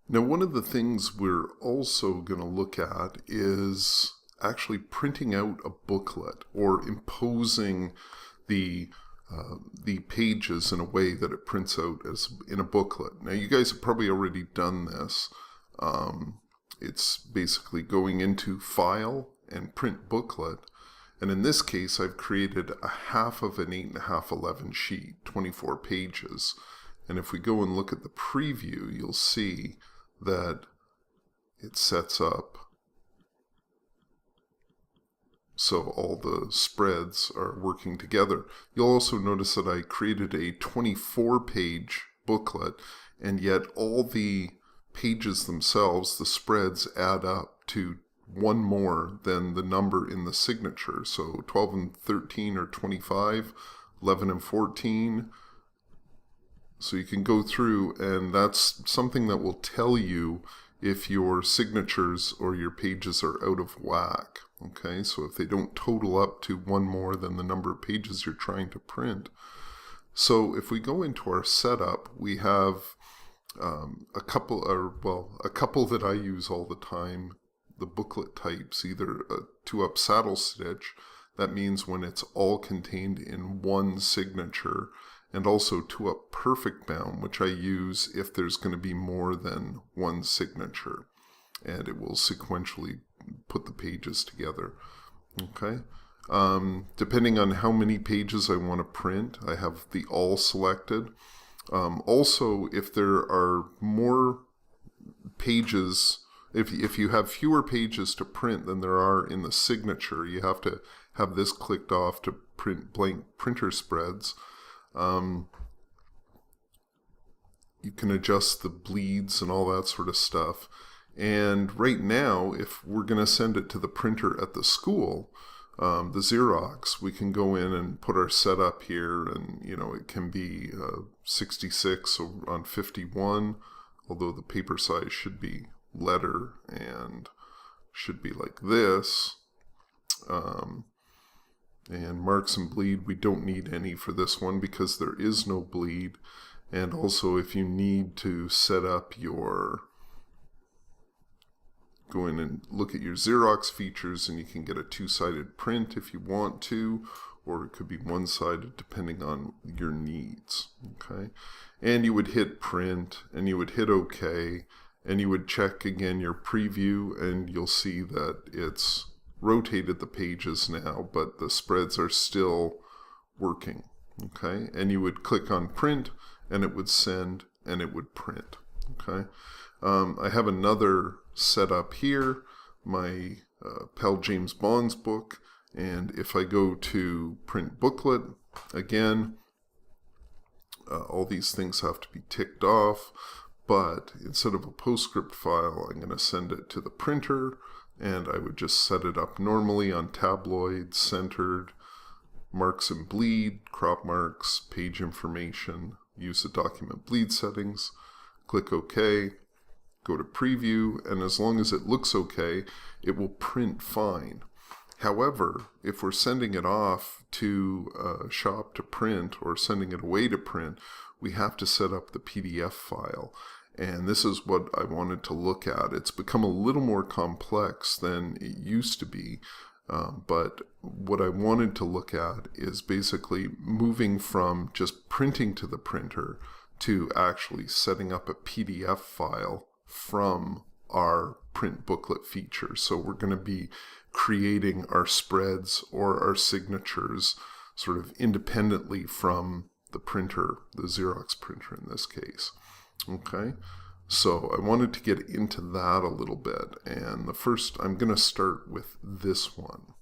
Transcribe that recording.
Now, one of the things we're also going to look at is actually printing out a booklet or imposing the the pages in a way that it prints out as in a booklet. Now, you guys have probably already done this. It's basically going into File and Print Booklet. And in this case, I've created a half of an 8.5 11 sheet, 24 pages. And if we go and look at the preview, you'll see that it sets up so all the spreads are working together. You'll also notice that I created a 24-page booklet, and yet all the pages themselves, the spreads, add up to one more than the number in the signature. So 12 and 13 are 25, 11 and 14. So you can go through, and that's something that will tell you if your signatures or your pages are out of whack. Okay, so if they don't total up to one more than the number of pages you're trying to print. So if we go into our setup, we have a couple that I use all the time, the booklet types, either a 2-up saddle stitch, that means when it's all contained in one signature, and also 2-up perfect bound, which I use if there's going to be more than one signature, and it will sequentially put the pages together. Okay. Depending on how many pages I want to print, I have the all selected. Also, if there are more pages, if you have fewer pages to print than there are in the signature, you have to have this clicked off to print blank printer spreads. You can adjust the bleeds and all that sort of stuff. And right now, if we're going to send it to the printer at the school, the Xerox, we can go in and put our setup here, and it can be 66 on 51, although the paper size should be letter and should be like this. And marks and bleed, we don't need any for this one because there is no bleed. And also, if you need to set up go in and look at your Xerox features, and you can get a 2-sided print if you want to, or it could be one-sided depending on your needs. Okay, and you would hit print, and you would hit OK, and you would check again your preview, and you'll see that it's rotated the pages now, but the spreads are still working. Okay, and you would click on print, and it would send, and it would print. Okay, I have another setup here, my pal James Bond's book, and if I go to print booklet again, all these things have to be ticked off, but instead of a PostScript file, I'm going to send it to the printer, and I would just set it up normally on tabloid, centered, marks and bleed, crop marks, page information, use the document bleed settings, click OK, go to preview, and as long as it looks okay, it will print fine. However, if we're sending it off to shop to print or sending it away to print, we have to set up the PDF file. And this is what I wanted to look at. It's become a little more complex than it used to be, but what I wanted to look at is basically moving from just printing to the printer to actually setting up a PDF file from our print booklet feature. So we're going to be creating our spreads or our signatures sort of independently from the printer, the Xerox printer in this case. Okay, so I wanted to get into that a little bit, and I'm going to start with this one.